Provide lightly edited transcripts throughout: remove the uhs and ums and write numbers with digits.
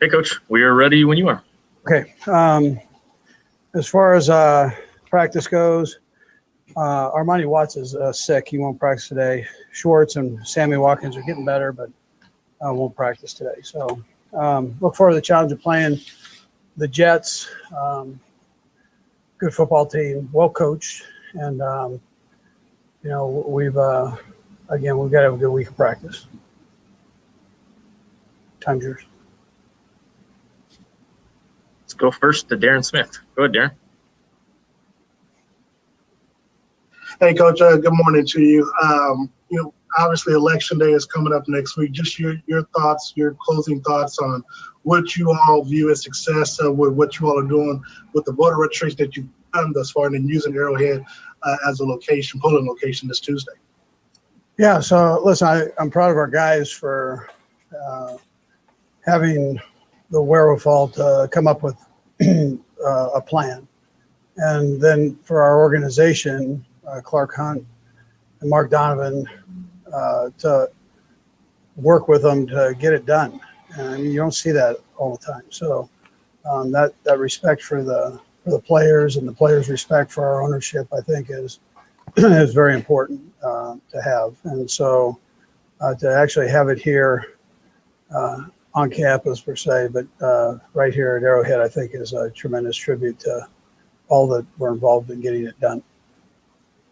Hey, Coach, we are ready when you are. Okay. As far as practice goes, Armani Watts is sick. He won't practice today. Schwartz and Sammy Watkins are getting better, but won't practice today. So look forward to the challenge of playing the Jets. Good football team, well coached, and we've got to have a good week of practice. Time's yours. Let's go first to Darren Smith. Go ahead, Darren. Hey, Coach. Good morning to you. Obviously, Election Day is coming up next week. Just your thoughts, your closing thoughts on what you all view as success with what you all are doing with the voter registration that you've done thus far, and then using Arrowhead as a polling location this Tuesday. Yeah. So listen, I'm proud of our guys for having the wherewithal to come up with a plan, and then for our organization, Clark Hunt and Mark Donovan, to work with them to get it done. And I mean, you don't see that all the time. So that respect for the players and the players' respect for our ownership, I think, is very important to have. And so to actually have it here on campus per se, but right here at Arrowhead, I think is a tremendous tribute to all that were involved in getting it done.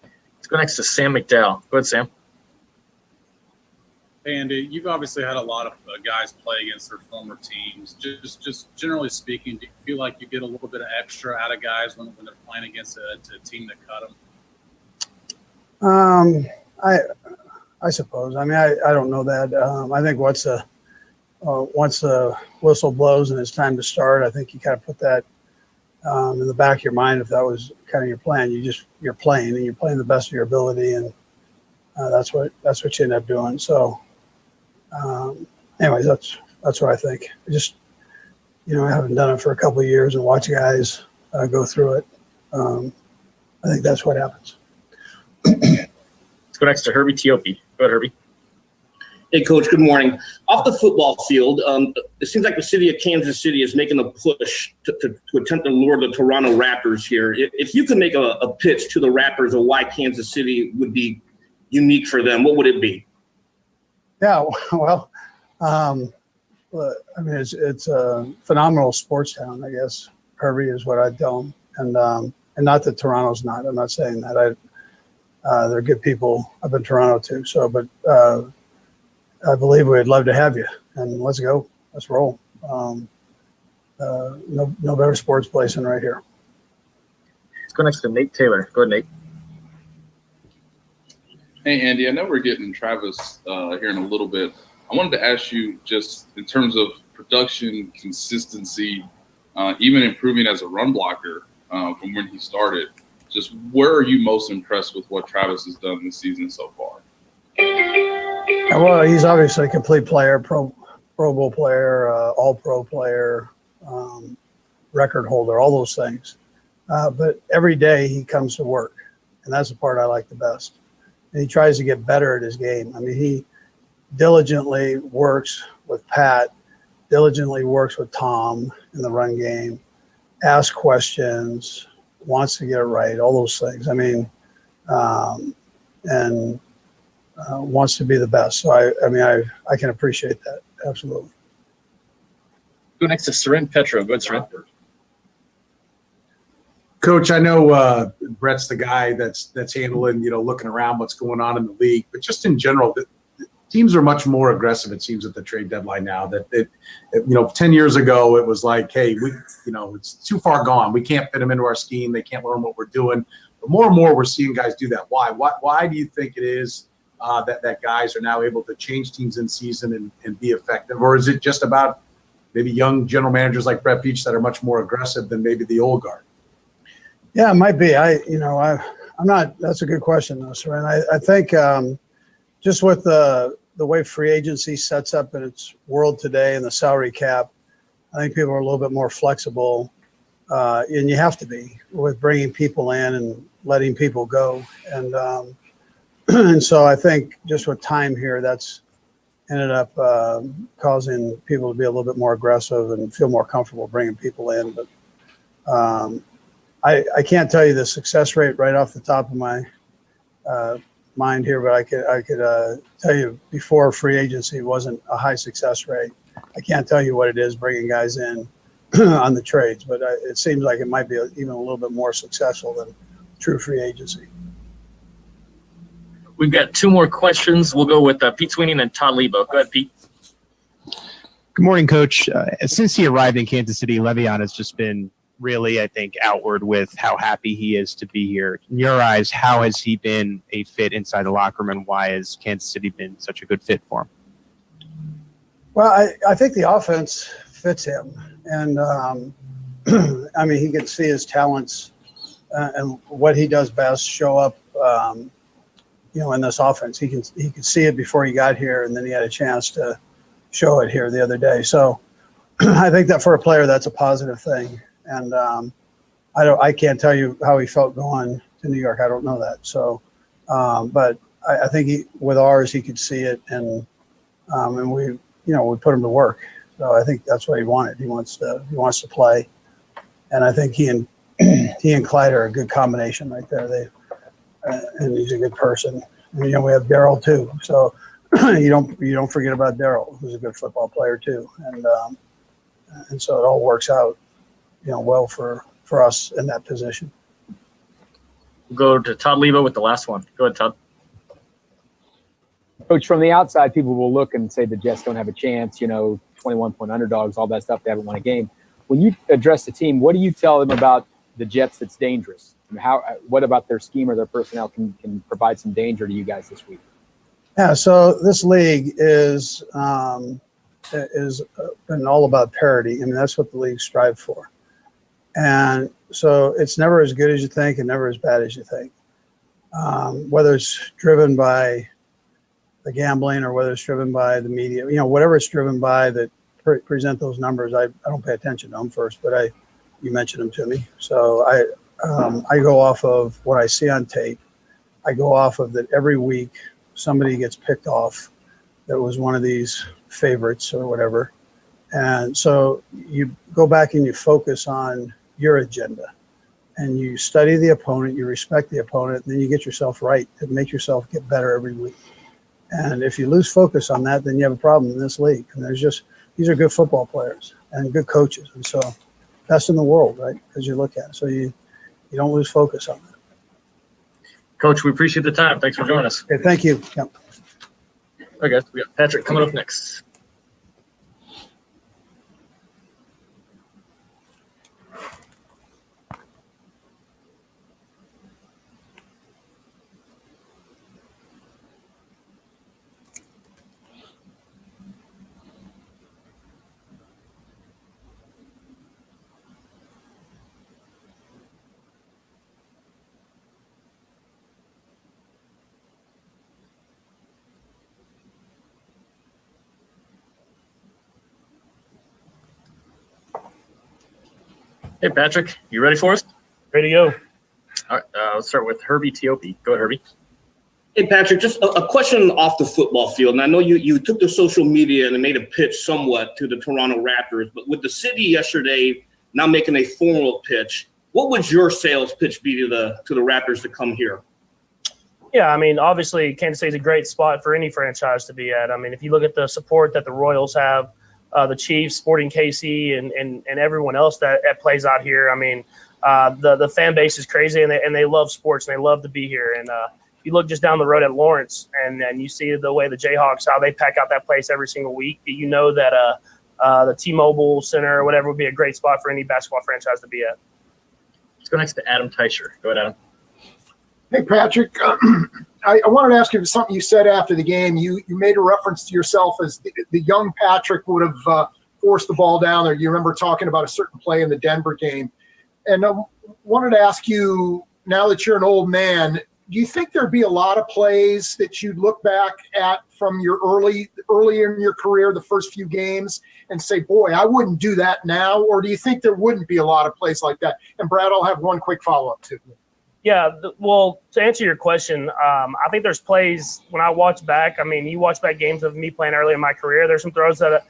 Let's go next to Sam McDowell. Go ahead, Sam. Hey, Andy, you've obviously had a lot of guys play against their former teams. Just generally speaking, do you feel like you get a little bit of extra out of guys when they're playing against a team that cut them? I suppose. I mean, I don't know that. I think once the whistle blows and it's time to start, I think you kind of put that in the back of your mind. If that was kind of your plan, you're playing and you're playing the best of your ability, and that's what you end up doing. So, anyways, that's what I think. I just I haven't done it for a couple of years and watch guys go through it. I think that's what happens. Let's go next to Herbie Teope. Go ahead, Herbie. Hey, Coach, good morning. Off the football field, it seems like the city of Kansas City is making a push to attempt to lure the Toronto Raptors here. If you could make a pitch to the Raptors of why Kansas City would be unique for them, what would it be? Yeah, well, I mean, it's a phenomenal sports town, I guess. Herbie is what I'd tell them. And not that Toronto's not. I'm not saying that. They're good people up in Toronto too. So, but I believe we'd love to have you, and let's go. Let's roll. No better sports place than right here. Let's go next to Nate Taylor. Go ahead, Nate. Hey, Andy, I know we're getting Travis here in a little bit. I wanted to ask you, just in terms of production, consistency, even improving as a run blocker from when he started, just where are you most impressed with what Travis has done this season so far? Well, he's obviously a complete player, Pro Bowl player, All-Pro player, record holder, all those things. But every day he comes to work, and that's the part I like the best. And he tries to get better at his game. I mean, he diligently works with Pat, diligently works with Tom in the run game, asks questions, wants to get it right, all those things. I mean, and wants to be the best. So, I can appreciate that. Absolutely. Go next to Seren Petro. Go ahead, Seren. Coach, I know Brett's the guy that's handling, looking around what's going on in the league, but just in general, the teams are much more aggressive, it seems, at the trade deadline now. That 10 years ago, it was like, hey, it's too far gone. We can't fit them into our scheme. They can't learn what we're doing. But more and more, we're seeing guys do that. Why? Why do you think it is that guys are now able to change teams in season and be effective? Or is it just about maybe young general managers like Brett Veach that are much more aggressive than maybe the old guard? Yeah, it might be. I'm not. That's a good question, though, Seren. I think just with the way free agency sets up in its world today and the salary cap, I think people are a little bit more flexible, and you have to be with bringing people in and letting people go. And and so I think just with time here, that's ended up causing people to be a little bit more aggressive and feel more comfortable bringing people in. But I can't tell you the success rate right off the top of my mind here, but I could tell you before free agency wasn't a high success rate. I can't tell you what it is bringing guys in on the trades, but it seems like it might be even a little bit more successful than true free agency. We've got two more questions. We'll go with Pete Sweeney and then Todd Lebo. Go ahead, Pete. Good morning, Coach. Since he arrived in Kansas City, Le'Veon has just been really, I think, outward with how happy he is to be here. In your eyes, how has he been a fit inside the locker room, and why has Kansas City been such a good fit for him? Well, I think the offense fits him. And, I mean, he can see his talents and what he does best show up, in this offense. He can see it before he got here, and then he had a chance to show it here the other day. So I think that for a player, that's a positive thing. And I can't tell you how he felt going to New York. I don't know that. So, but I think with ours, he could see it, and we put him to work. So I think that's what he wanted. He wants to play, and I think he and Clyde are a good combination right there. And he's a good person. And, we have Daryl too. So you don't forget about Daryl, who's a good football player too. And so it all works out, well for us in that position. We'll go to Todd Lebo with the last one. Go ahead, Todd. Coach, from the outside, people will look and say the Jets don't have a chance, 21-point underdogs, all that stuff. They haven't won a game. When you address the team, what do you tell them about the Jets that's dangerous? What about their scheme or their personnel can provide some danger to you guys this week? Yeah, so this league is been all about parity. I mean, that's what the league strives for. And so it's never as good as you think and never as bad as you think. Whether it's driven by the gambling or whether it's driven by the media, whatever it's driven by that present those numbers, I don't pay attention to them first, but you mentioned them to me. So I go off of what I see on tape. I go off of that every week somebody gets picked off that was one of these favorites or whatever. And so you go back and you focus on your agenda and you study the opponent, you respect the opponent, and then you get yourself right to make yourself get better every week. And if you lose focus on that, then you have a problem in this league. And these are good football players and good coaches. And so best in the world, right? Because you look at it. So you don't lose focus on that. Coach, we appreciate the time. Thanks for joining us. Okay, thank you. Yeah. All right, guys. We got Patrick coming up next. Hey, Patrick, you ready for us? Ready to go. All right, let's start with Herbie Teope. Go ahead, Herbie. Hey, Patrick, just a question off the football field. And I know you took to social media and made a pitch somewhat to the Toronto Raptors, but with the city yesterday now making a formal pitch, what would your sales pitch be to the Raptors to come here? Yeah, I mean, obviously, Kansas City is a great spot for any franchise to be at. I mean, if you look at the support that the Royals have, the Chiefs, Sporting KC, and everyone else that plays out here, I mean, the fan base is crazy, and they love sports, and they love to be here. And if you look just down the road at Lawrence, and you see the way the Jayhawks, how they pack out that place every single week, you know that the T-Mobile Center or whatever would be a great spot for any basketball franchise to be at. Let's go next to Adam Teicher. Go ahead, Adam. Hey, Patrick, I wanted to ask you something you said after the game. You made a reference to yourself as the young Patrick would have forced the ball down there. You remember talking about a certain play in the Denver game. And I wanted to ask you, now that you're an old man, do you think there'd be a lot of plays that you'd look back at from your early in your career, the first few games, and say, boy, I wouldn't do that now? Or do you think there wouldn't be a lot of plays like that? And Brad, I'll have one quick follow-up too. Yeah, well, to answer your question, I think there's plays when I watch back. I mean, you watch back games of me playing early in my career. There's some throws that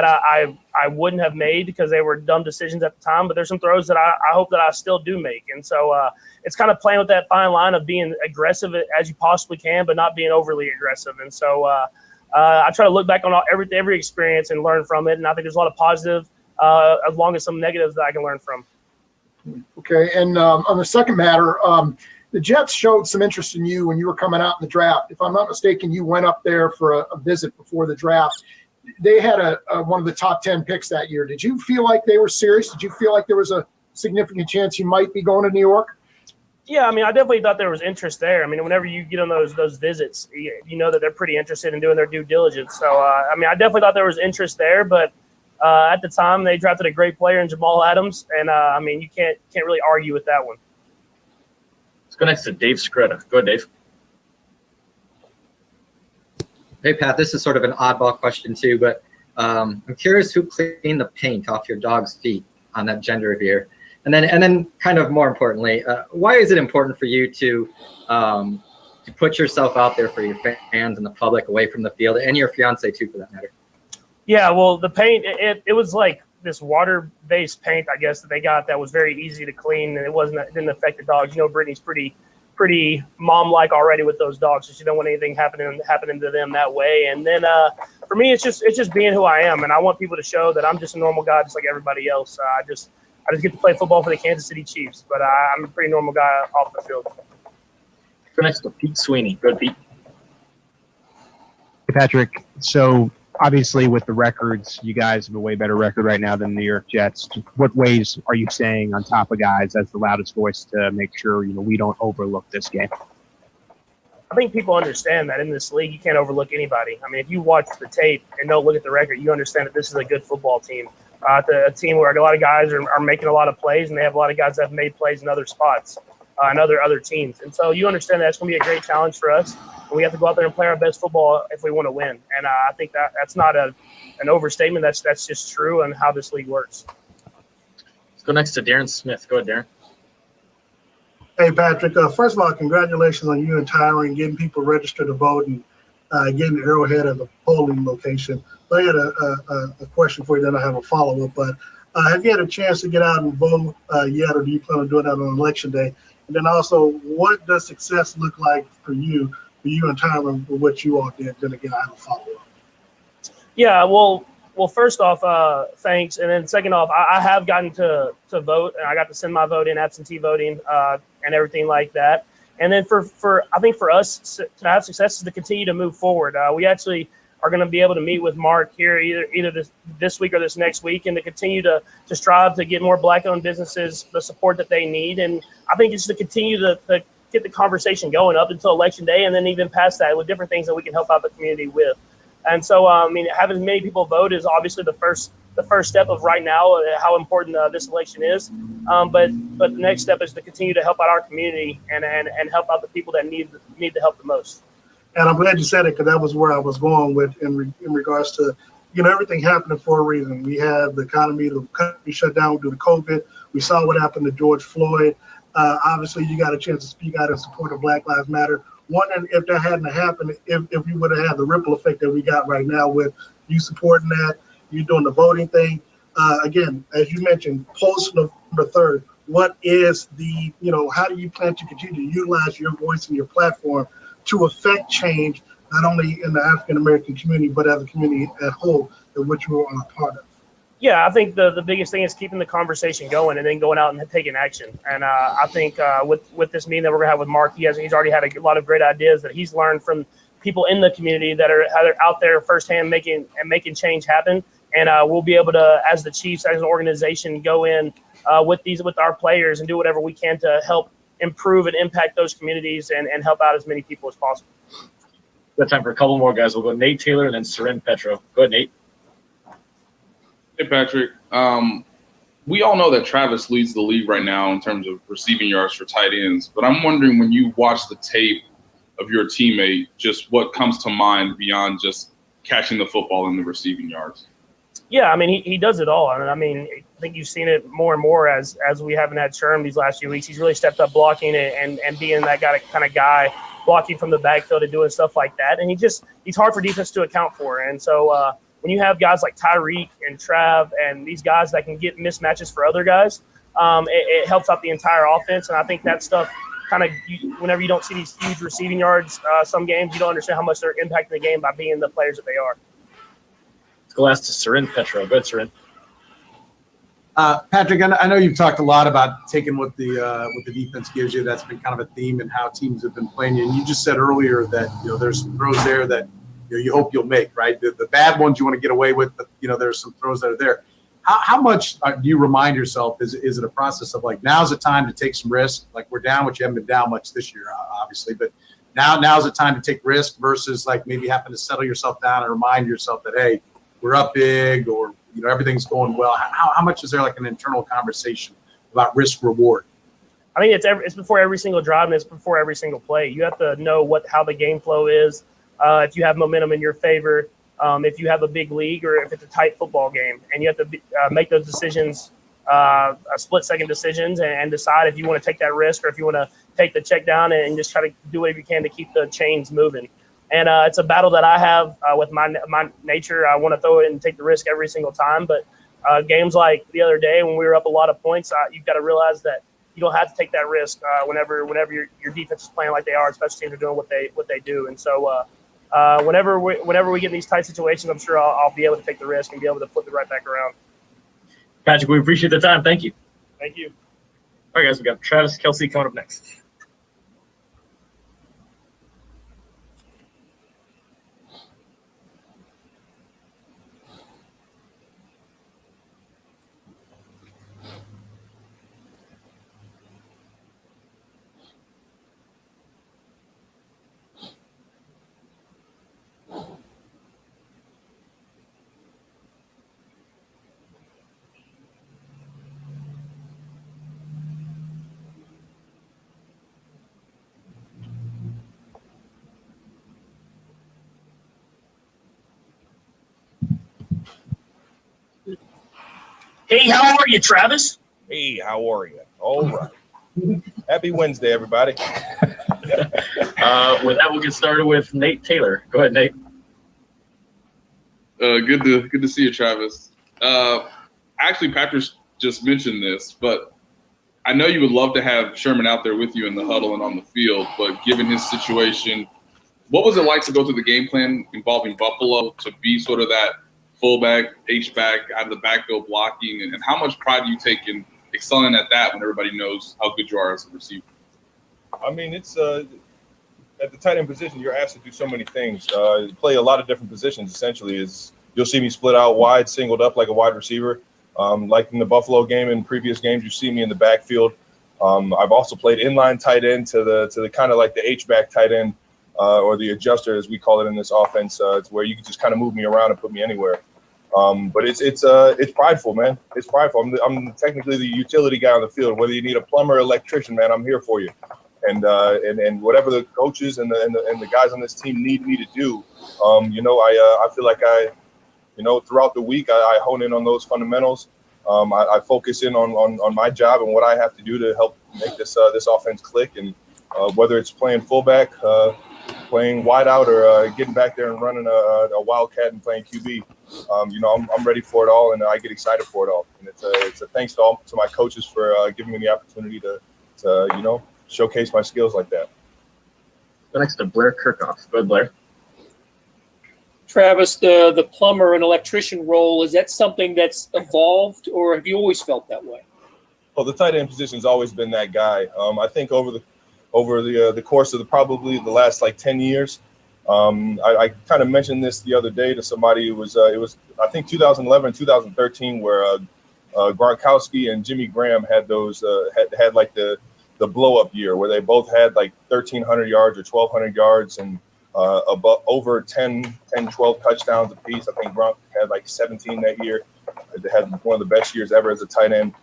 I wouldn't have made because they were dumb decisions at the time. But there's some throws that I hope that I still do make. And so it's kind of playing with that fine line of being aggressive as you possibly can, but not being overly aggressive. And so I try to look back on every experience and learn from it. And I think there's a lot of positive, as long as some negatives that I can learn from. Okay, and on the second matter, the Jets showed some interest in you when you were coming out in the draft. If I'm not mistaken, you went up there for a visit before the draft. They had one of the top 10 picks that year. Did you feel like they were serious? Did you feel like there was a significant chance you might be going to New York? Yeah, I mean, I definitely thought there was interest there. I mean, whenever you get on those visits, you know that they're pretty interested in doing their due diligence. So, I mean, I definitely thought there was interest there, but at the time, they drafted a great player in Jamal Adams, and I mean, you can't really argue with that one. Let's go next to Dave Scretta. Go ahead, Dave. Hey, Pat, this is sort of an oddball question too, but I'm curious who cleaned the paint off your dog's feet on that gender reveal, and then kind of more importantly, why is it important for you to put yourself out there for your fans and the public away from the field, and your fiance too, for that matter? Yeah, well, the paint, it was like this water-based paint, I guess, that they got that was very easy to clean, and it didn't affect the dogs. You know, Brittany's pretty mom-like already with those dogs, so she don't want anything happening to them that way. And then for me, it's just being who I am, and I want people to show that I'm just a normal guy, just like everybody else. I just get to play football for the Kansas City Chiefs, but I'm a pretty normal guy off the field. Go next to Pete Sweeney. Go ahead, Pete. Hey, Patrick. So obviously with the records, you guys have a way better record right now than the New York Jets. What ways are you staying on top of guys as the loudest voice to make sure, we don't overlook this game? I think people understand that in this league, you can't overlook anybody. I mean, if you watch the tape and don't look at the record, you understand that this is a good football team. A team where a lot of guys are making a lot of plays, and they have a lot of guys that have made plays in other spots and other teams. And so you understand that's going to be a great challenge for us. And we have to go out there and play our best football if we want to win. And I think that's not an overstatement. That's just true and how this league works. Let's go next to Darren Smith. Go ahead, Darren. Hey, Patrick. First of all, congratulations on you and Tyron getting people registered to vote and getting the Arrowhead as a polling location. So I had a question for you, then I have a follow-up. But have you had a chance to get out and vote yet, or do you plan on doing that on Election Day? And then also, what does success look like for you and Tyron for what you all did? Then again, I have a follow-up. Yeah, well, first off, thanks. And then second off, I have gotten to vote, and I got to send my vote in, absentee voting, and everything like that. And then I think for us to have success is to continue to move forward. We actually are going to be able to meet with Mark here either this week or this next week, and to continue to strive to get more Black-owned businesses the support that they need. And I think it's to continue to get the conversation going up until Election Day, and then even past that with different things that we can help out the community with. And so, I mean, having as many people vote is obviously the first step of right now how important this election is. But the next step is to continue to help out our community and help out the people that need the help the most. And I'm glad you said it, because that was where I was going with in regards to, everything happening for a reason. We had the economy, the country shut down due to COVID. We saw what happened to George Floyd. Obviously, you got a chance to speak out in support of Black Lives Matter. Wondering if that hadn't happened, if we would have had the ripple effect that we got right now with you supporting that, you doing the voting thing. Again, as you mentioned, post November 3rd, what is how do you plan to continue to utilize your voice and your platform to affect change, not only in the African-American community, but as a community at whole, in which we're a part of? Yeah, I think the biggest thing is keeping the conversation going and then going out and taking action. And I think with this meeting that we're going to have with Mark, he's already had a lot of great ideas that he's learned from people in the community that are out there firsthand making change happen. And we'll be able to, as the Chiefs, as an organization, go in with our players and do whatever we can to help improve and impact those communities and help out as many people as possible. We've got time for a couple more guys. We'll go Nate Taylor and then Seren Petro. Go ahead, Nate. Hey, Patrick. We all know that Travis leads the league right now in terms of receiving yards for tight ends, but I'm wondering, when you watch the tape of your teammate, just what comes to mind beyond just catching the football in the receiving yards? Yeah, I mean, he does it all. And I mean, I think you've seen it more and more as we haven't had Sherm these last few weeks. He's really stepped up blocking and being that kind of guy, blocking from the backfield and doing stuff like that. And he's hard for defense to account for. And so when you have guys like Tyreek and Trav and these guys that can get mismatches for other guys, it helps out the entire offense. And I think that stuff kind of, whenever you don't see these huge receiving yards, some games, you don't understand how much they're impacting the game by being the players that they are. Let's go last to Seren Petro. Go ahead, Seren. Patrick, I know you've talked a lot about taking what the defense gives you. That's been kind of a theme in how teams have been playing you. And you just said earlier that there's some throws there that you hope you'll make, right? The bad ones you want to get away with, but there's some throws that are there. How much do you remind yourself? Is it a process of like, now's the time to take some risk? Like, we're down, which you haven't been down much this year, obviously, but now's the time to take risk versus like maybe having to settle yourself down and remind yourself that, hey, we're up big, or everything's going well. How much is there like an internal conversation about risk reward? I mean, it's before every single drive and it's before every single play. You have to know how the game flow is. If you have momentum in your favor, if you have a big league, or if it's a tight football game, and you have to make those decisions, split-second decisions, and decide if you want to take that risk or if you want to take the check down and just try to do whatever you can to keep the chains moving. And it's a battle that I have with my nature. I want to throw it and take the risk every single time. But games like the other day when we were up a lot of points, you've got to realize that you don't have to take that risk whenever your defense is playing like they are, especially if they're doing what they do. And so whenever we get in these tight situations, I'm sure I'll be able to take the risk and be able to flip it right back around. Patrick, we appreciate the time. Thank you. Thank you. All right, guys, we got Travis Kelce coming up next. Hey, how are you, Travis? Hey, how are you? All right. Happy Wednesday, everybody. With that, we'll get started with Nate Taylor. Go ahead, Nate. Good to see you, Travis. Actually, Patrick just mentioned this, but I know you would love to have Sherman out there with you in the huddle and on the field, but given his situation, what was it like to go through the game plan involving Buffalo to be sort of that fullback, H-back, out of the backfield blocking, and how much pride do you take in excelling at that when everybody knows how good you are as a receiver? I mean, it's at the tight end position, you're asked to do so many things. Play a lot of different positions, essentially. You'll see me split out wide, singled up like a wide receiver. Like in the Buffalo game and previous games, you see me in the backfield. I've also played inline tight end to the kind of like the H-back tight end, or the adjuster, as we call it in this offense. It's where you can just kind of move me around and put me anywhere. But it's prideful, man. It's prideful. I'm technically the utility guy on the field. Whether you need a plumber or electrician, man, I'm here for you. And whatever the coaches and the guys on this team need me to do, I feel like throughout the week I hone in on those fundamentals. I focus in on my job and what I have to do to help make this offense click. And whether it's playing fullback, playing wide out, or getting back there and running a wildcat and playing QB, I'm ready for it all, and I get excited for it all. And it's a thanks to my coaches for giving me the opportunity to showcase my skills like that. Go next to Blair Kirchhoff. Go ahead, Blair. Travis, the plumber and electrician role, is that something that's evolved, or have you always felt that way? Well, the tight end position's always been that guy. I think over the course of probably the last 10 years, I kind of mentioned this the other day to somebody. It was I think 2011, 2013, where Gronkowski and Jimmy Graham had those had like the blow up year where they both had 1,300 yards or 1,200 yards and over 10, 12 touchdowns apiece. I think Gronk had 17 that year. They had one of the best years ever as a tight end.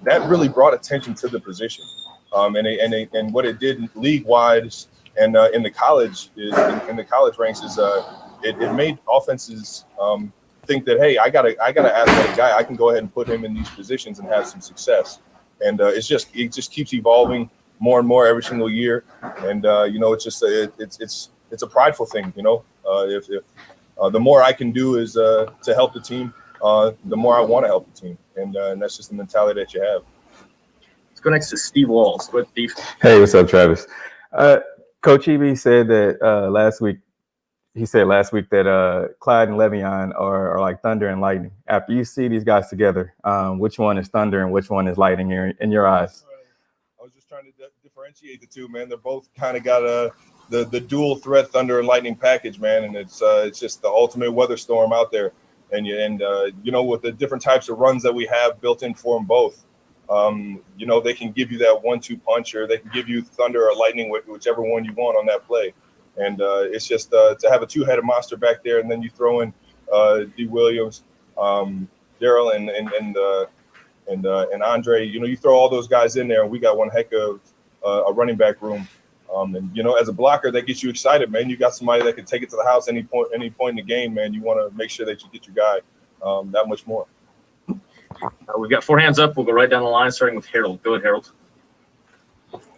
That really brought attention to the position. And what it did league wide and in the college ranks is it made offenses think that, hey, I gotta athletic guy. I can go ahead and put him in these positions and have some success. And it just keeps evolving more and more every single year. And it's just it's a prideful thing. If the more I can do is to help the team, the more I want to help the team. And that's just the mentality that you have. Let's go next to Steve Walls. Go ahead, Steve. Hey, what's up, Travis? Coach Eby said that last week. He said last week that Clyde and Le'Veon are like thunder and lightning. After you see these guys together, which one is thunder and which one is lightning in your eyes? I was just trying to differentiate the two, man. They're both kind of got the dual threat thunder and lightning package, man, and it's just the ultimate weather storm out there. And with the different types of runs that we have built in for them both, they can give you that 1-2 punch, or they can give you thunder or lightning, whichever one you want on that play. And it's just to have a two-headed monster back there, and then you throw in D. Williams, Daryl, and Andre. You throw all those guys in there, and we got one heck of a running back room. And as a blocker, that gets you excited, man. You got somebody that can take it to the house any point in the game, man. You want to make sure that you get your guy that much more. We've got 4 hands up. We'll go right down the line, starting with Harold. Go ahead, Harold.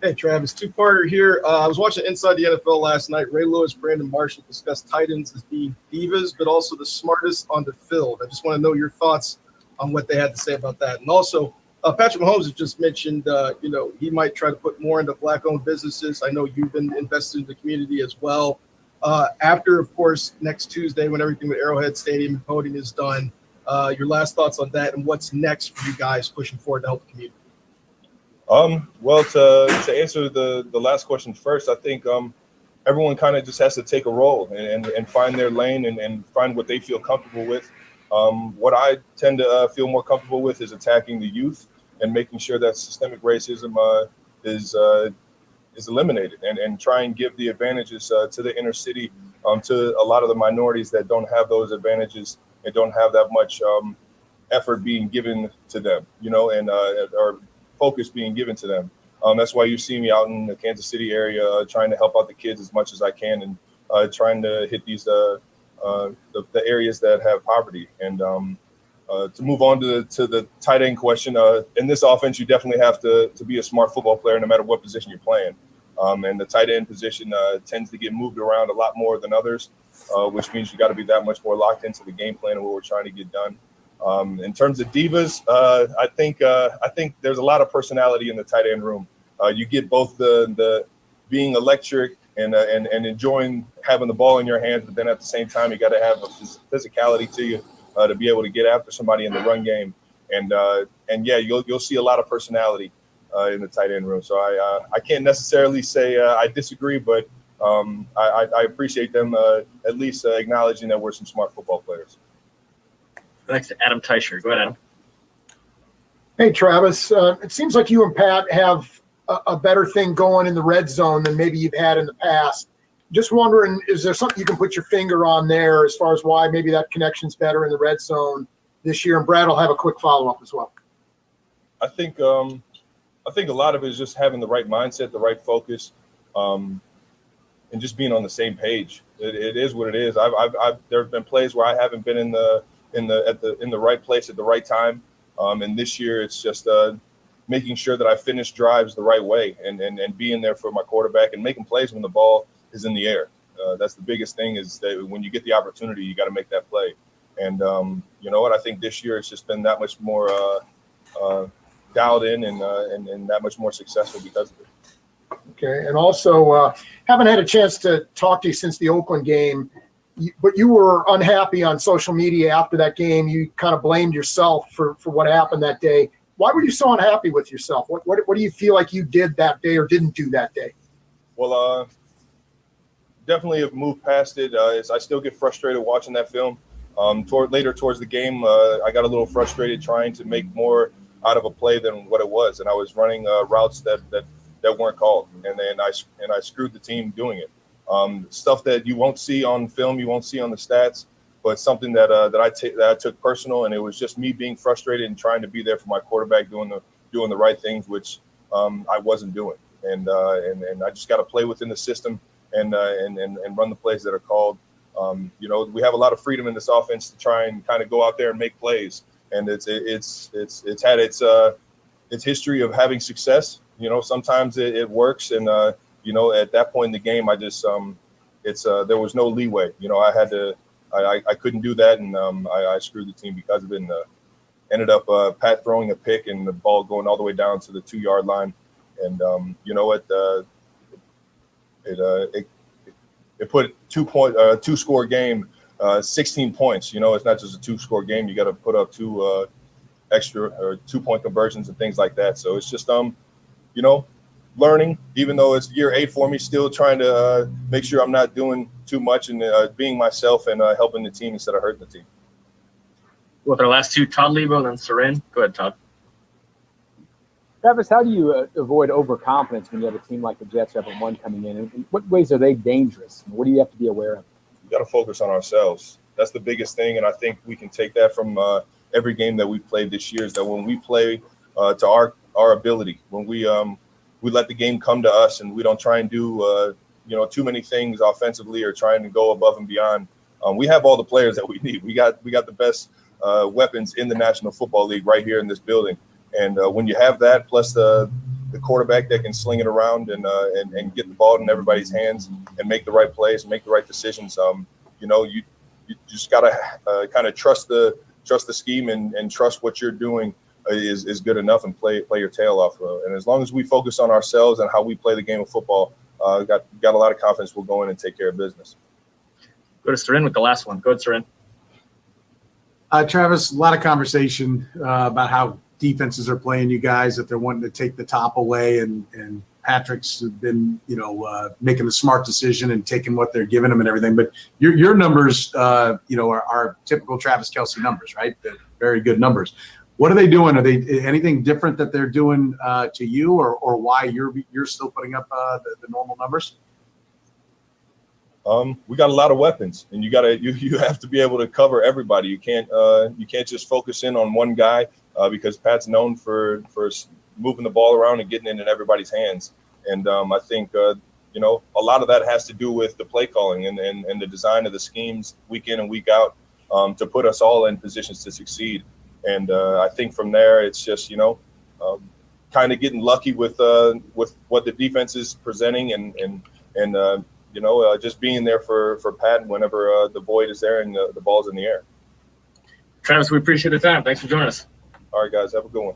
Hey, Travis, two-parter here. I was watching Inside the NFL last night. Ray Lewis, Brandon Marshall discussed tight ends as being divas, but also the smartest on the field. I just want to know your thoughts on what they had to say about that. And also, Patrick Mahomes has just mentioned, he might try to put more into black-owned businesses. I know you've been invested in the community as well. After, of course, next Tuesday, when everything with Arrowhead Stadium and voting is done, your last thoughts on that and what's next for you guys pushing forward to help the community? Well, to answer the last question first, I think everyone kind of just has to take a role and find their lane and find what they feel comfortable with. What I tend to feel more comfortable with is attacking the youth and making sure that systemic racism is eliminated, and try and give the advantages to the inner city, to a lot of the minorities that don't have those advantages and don't have that much effort being given to them, or focus being given to them. That's why you see me out in the Kansas City area trying to help out the kids as much as I can, and trying to hit these the areas that have poverty. And to move on to the tight end question, in this offense, you definitely have to be a smart football player no matter what position you're playing. And the tight end position tends to get moved around a lot more than others, which means you got to be that much more locked into the game plan and what we're trying to get done. In terms of divas, I think there's a lot of personality in the tight end room. You get both the being electric and enjoying having the ball in your hands, but then at the same time you got to have a physicality to you to be able to get after somebody in the run game. And yeah, you'll see a lot of personality in the tight end room. So I can't necessarily say I disagree, but I appreciate them at least acknowledging that we're some smart football players. Next to Adam Teicher. Go ahead, Adam. Hey, Travis. It seems like you and Pat have a better thing going in the red zone than maybe you've had in the past. Just wondering, is there something you can put your finger on there as far as why maybe that connection's better in the red zone this year? And Brad will have a quick follow-up as well. I think a lot of it is just having the right mindset, the right focus, and just being on the same page. It is what it is. There have been plays where I haven't been in the right place at the right time, and this year it's just making sure that I finish drives the right way and being there for my quarterback and making plays when the ball is in the air. That's the biggest thing, is that when you get the opportunity, you got to make that play. And you know what? I think this year it's just been that much more dialed in and that much more successful because of it. Okay, and also haven't had a chance to talk to you since the Oakland game. But you were unhappy on social media after that game. You kind of blamed yourself for what happened that day. Why were you so unhappy with yourself? What do you feel like you did that day or didn't do that day? Well, definitely have moved past it. I still get frustrated watching that film. Towards the game, I got a little frustrated trying to make more out of a play than what it was, and I was running routes that weren't called, and I screwed the team doing it. Stuff that you won't see on film, you won't see on the stats, but something that I took personal, and it was just me being frustrated and trying to be there for my quarterback, doing the right things, which I wasn't doing, and I just got to play within the system and run the plays that are called. You know, we have a lot of freedom in this offense to try and kind of go out there and make plays, and it's had its history of having success. You know, sometimes it works, and you know, at that point in the game, I just there was no leeway. You know, I couldn't do that, and I screwed the team because of it. And ended up Pat throwing a pick and the ball going all the way down to the 2-yard line, and you know what? It put 2-score game, 16 points. You know, it's not just a 2-score game. You got to put up 2 extra or 2-point conversions and things like that. So it's just you know, learning. Even though it's year 8 for me, still trying to make sure I'm not doing too much and being myself and helping the team instead of hurting the team. With our last 2, Todd Lebo and then Seren. Go ahead, Todd. Travis, how do you avoid overconfidence when you have a team like the Jets who have one coming in? In what ways are they dangerous? What do you have to be aware of? We got to focus on ourselves. That's the biggest thing, and I think we can take that from every game that we've played this year. Is that when we play to our ability, when we let the game come to us, and we don't try and do you know, too many things offensively or trying to go above and beyond. We have all the players that we need. We got the best weapons in the National Football League right here in this building. And when you have that, plus the quarterback that can sling it around and get the ball in everybody's hands and make the right plays and make the right decisions, you know, you just gotta kind of trust the scheme and trust what you're doing is good enough and play your tail off. And as long as we focus on ourselves and how we play the game of football, got a lot of confidence we'll go in and take care of business. Go to Seren with the last one. Go ahead, Seren. Travis, a lot of conversation about how defenses are playing you guys, that they're wanting to take the top away, and Patrick's been, you know, making the smart decision and taking what they're giving him and everything. But your numbers, you know, are typical Travis Kelce numbers, right? They're very good numbers. What are they doing? Are they anything different that they're doing to you, or why you're still putting up the normal numbers? We got a lot of weapons, and you have to be able to cover everybody. You can't just focus in on one guy because Pat's known for moving the ball around and getting it in everybody's hands. And I think you know, a lot of that has to do with the play calling and the design of the schemes week in and week out to put us all in positions to succeed. And I think from there, it's just, you know, kind of getting lucky with what the defense is presenting and you know, just being there for Pat whenever the void is there and the ball's in the air. Travis, we appreciate the time. Thanks for joining us. All right, guys. Have a good one.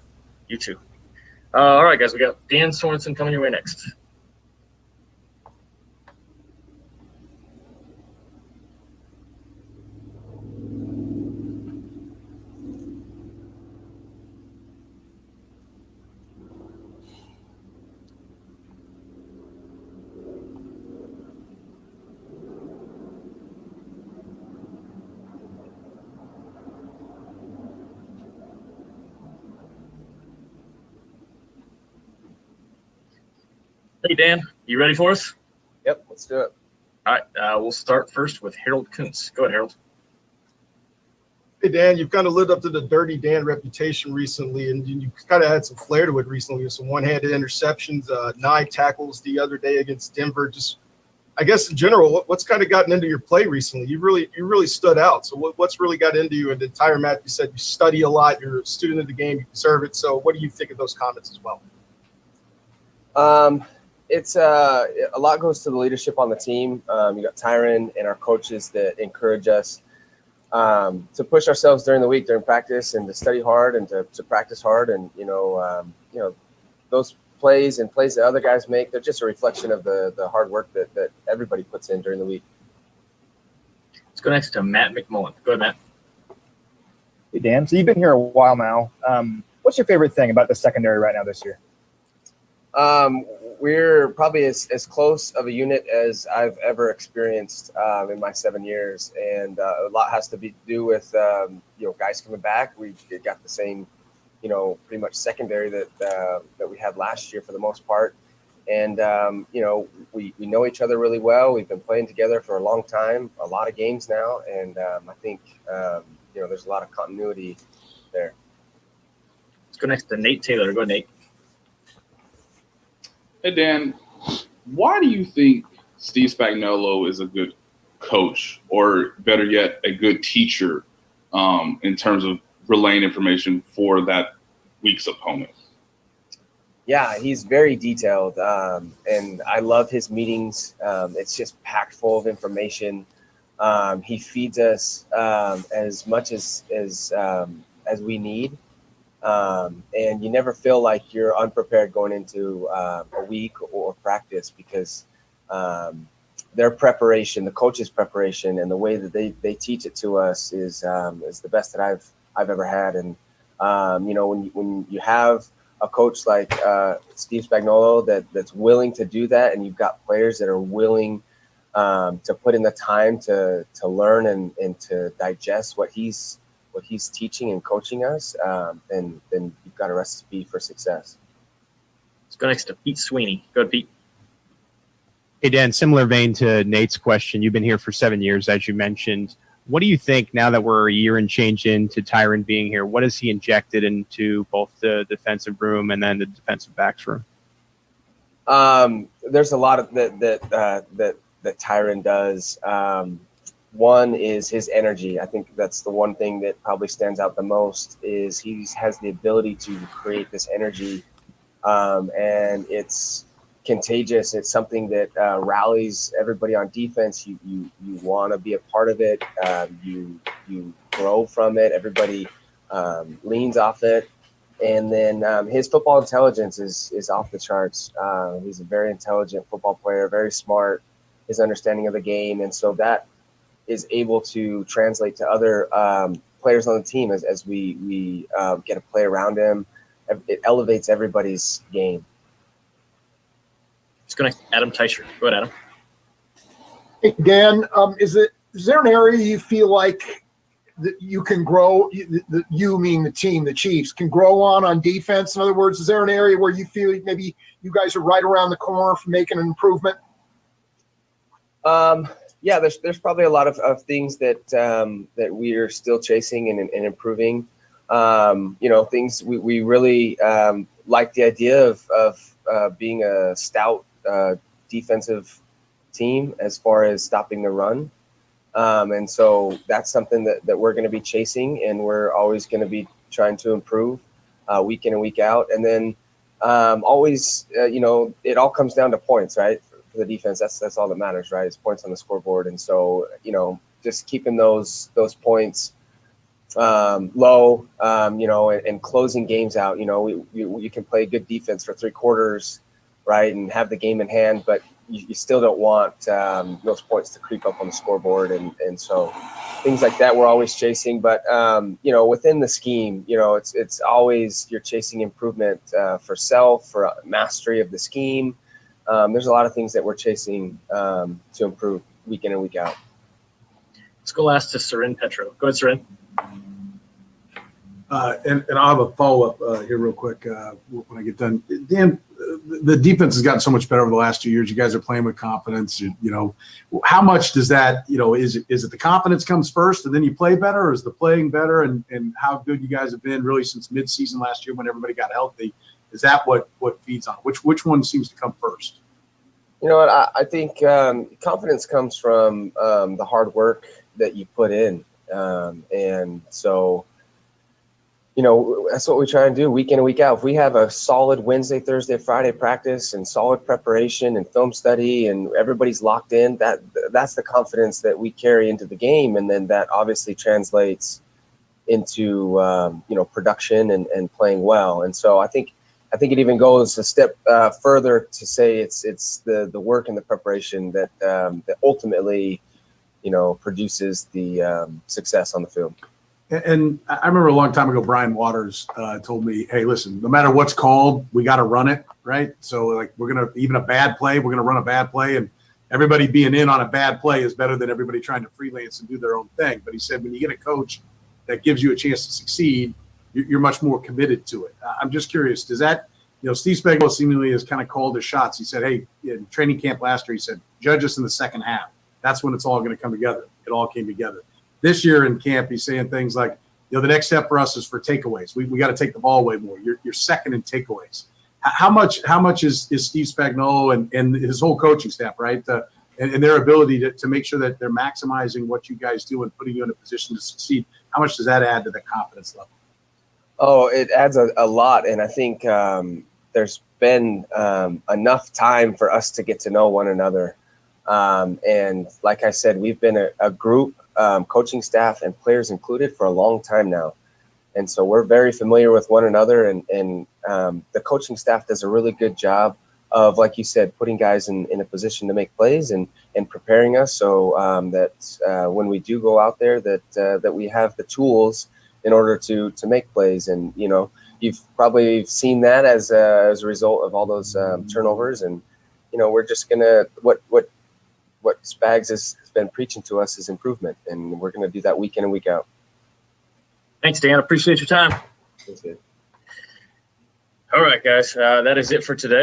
You too. All right, guys. We got Dan Sorensen coming your way next. Hey, Dan, you ready for us? Yep, let's do it. All right, we'll start first with Harold Kuntz. Go ahead, Harold. Hey, Dan, you've kind of lived up to the Dirty Dan reputation recently, and you kind of had some flair to it recently with some one-handed interceptions, 9 tackles the other day against Denver. Just, I guess, in general, what's kind of gotten into your play recently? You really stood out. So what's really got into you? And the entire match, you said you study a lot. You're a student of the game. You deserve it. So what do you think of those comments as well? It's a lot goes to the leadership on the team. You got Tyron and our coaches that encourage us to push ourselves during the week, during practice, and to study hard and to practice hard. And you know, those plays and plays that other guys make, they're just a reflection of the hard work that everybody puts in during the week. Let's go next to Matt McMullen. Go ahead, Matt. Hey, Dan. So you've been here a while now. What's your favorite thing about the secondary right now this year? We're probably as close of a unit as I've ever experienced in my 7 years, and a lot has to do with you know, guys coming back. We got the same, you know, pretty much secondary that we had last year for the most part, and you know, we know each other really well. We've been playing together for a long time, a lot of games now, and I think you know, there's a lot of continuity there. Let's go next to Nate Taylor. Go ahead, Nate. Hey, Dan, why do you think Steve Spagnuolo is a good coach, or better yet, a good teacher in terms of relaying information for that week's opponent? Yeah, he's very detailed, and I love his meetings. It's just packed full of information. He feeds us as much as we need, and you never feel like you're unprepared going into a week or practice, because their preparation, the coach's preparation, and the way that they teach it to us is the best that I've ever had. And when you have a coach like Steve Spagnuolo that's willing to do that, and you've got players that are willing to put in the time to learn and to digest what he's teaching and coaching us, then you've got a recipe for success. Let's go next to Pete Sweeney. Go ahead, Pete. Hey, Dan, similar vein to Nate's question. You've been here for 7 years, as you mentioned. What do you think, now that we're a year and change into Tyron being here, what has he injected into both the defensive room and then the defensive backs room? There's a lot of that Tyron does. One is his energy. I think that's the one thing that probably stands out the most, is he has the ability to create this energy, and it's contagious. It's something that rallies everybody on defense. You want to be a part of it. You grow from it. Everybody leans off it. And then his football intelligence is off the charts. He's a very intelligent football player, very smart, his understanding of the game. And so that is able to translate to other players on the team as we get to play around him. It elevates everybody's game. Let's go next to Adam Teicher. Go ahead, Adam. Hey, Dan, is there an area you feel like that you can grow, you meaning the team, the Chiefs, can grow on defense? In other words, is there an area where you feel maybe you guys are right around the corner for making an improvement? Yeah, there's probably a lot of things that we are still chasing and improving. Things we really like the idea of being a stout defensive team as far as stopping the run. And so that's something that we're going to be chasing, and we're always going to be trying to improve week in and week out. And then always, it all comes down to points, right? For the defense, that's all that matters, right? It's points on the scoreboard. And so, just keeping those points low, and closing games out. You can play good defense for 3 quarters, right, and have the game in hand, but you still don't want those points to creep up on the scoreboard. And so things like that we're always chasing. But, within the scheme, it's always you're chasing improvement for self, for mastery of the scheme. There's a lot of things that we're chasing to improve week in and week out. Let's go last to Sarin Petro. Go ahead, Sarin. And I'll have a follow-up here real quick when I get done. Dan, the defense has gotten so much better over the last 2 years. You guys are playing with confidence. How much does that, is it the confidence comes first and then you play better, or is the playing better? And how good you guys have been really since midseason last year when everybody got healthy? Is that what feeds on? Which one seems to come first? You know what? I think confidence comes from the hard work that you put in. And so, that's what we try and do week in and week out. If we have a solid Wednesday, Thursday, Friday practice and solid preparation and film study and everybody's locked in, that's the confidence that we carry into the game. And then that obviously translates into, production and playing well. And so I think it even goes a step further to say it's the work and the preparation that ultimately, produces the success on the field. And I remember a long time ago, Brian Waters told me, hey, listen, no matter what's called, we got to run it, right? So, we're going to, even a bad play, we're going to run a bad play. And everybody being in on a bad play is better than everybody trying to freelance and do their own thing. But he said, when you get a coach that gives you a chance to succeed, you're much more committed to it. I'm just curious, does that, Steve Spagnuolo seemingly has kind of called his shots. He said, hey, in training camp last year, he said, judge us in the second half. That's when it's all going to come together. It all came together. This year in camp, he's saying things like, the next step for us is for takeaways. We got to take the ball away more. You're second in takeaways. How much is Steve Spagnuolo and his whole coaching staff, right, and their ability to make sure that they're maximizing what you guys do and putting you in a position to succeed, how much does that add to the confidence level? Oh, it adds a lot. And I think there's been enough time for us to get to know one another. And like I said, we've been a group, coaching staff and players included, for a long time now. And so we're very familiar with one another, and the coaching staff does a really good job of, like you said, putting guys in a position to make plays and preparing us so that when we do go out there that we have the tools in order to make plays. And, you know, you've probably seen that as a result of all those turnovers. And, you know, we're just going to, what Spags has been preaching to us is improvement. And we're going to do that week in and week out. Thanks, Dan. Appreciate your time. That's it. All right, guys. That is it for today.